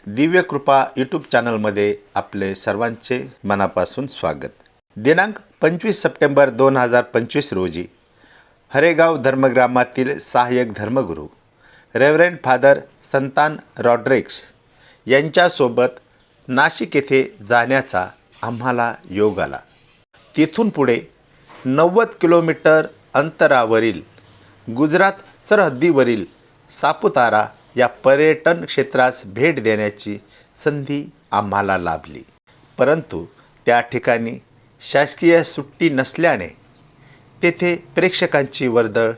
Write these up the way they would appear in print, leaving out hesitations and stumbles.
दिव्यकृपा YouTube चॅनलमध्ये आपले सर्वांचे मनापासून स्वागत। दिनांक 25 सप्टेंबर 2025 रोजी हरेगाव धर्मग्रामातील सहाय्यक धर्मगुरू रेव्हरंड फादर संतान रॉड्रिग्स यांच्यासोबत नाशिक येथे जाण्याचा आम्हाला योग आला। तिथून पुढे 90 किलोमीटर अंतरावरील गुजरात सरहद्दीवरील सापुतारा या पर्यटन क्षेत्रास भेट देण्याची संधी आम्हाला लाभली, परंतु त्या ठिकाणी शासकीय सुट्टी नसल्याने तेथे प्रेक्षकांची वर्दळ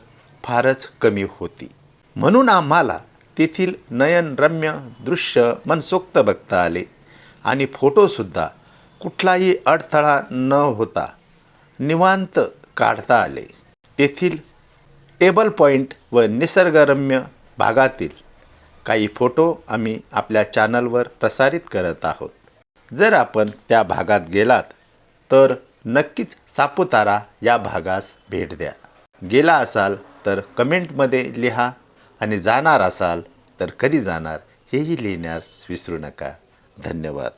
फारच कमी होती। म्हणून आम्हाला तेथील नयनरम्य दृश्य मनसोक्त बघता आले आणि फोटोसुद्धा कुठलाही अडथळा न होता निवांत काढता आले। तेथील टेबल पॉईंट व निसर्गरम्य भागातील काही फोटो आम्ही आपल्या चॅनलवर प्रसारित करत आहोत। जर आपण त्या भागात गेलात तर नक्कीच सापुतारा या भागास भेट द्या। गेला असाल तर कमेंटमध्ये लिहा आणि जाणार असाल तर कधी जाणार हेही लिहिण्यास विसरू नका। धन्यवाद।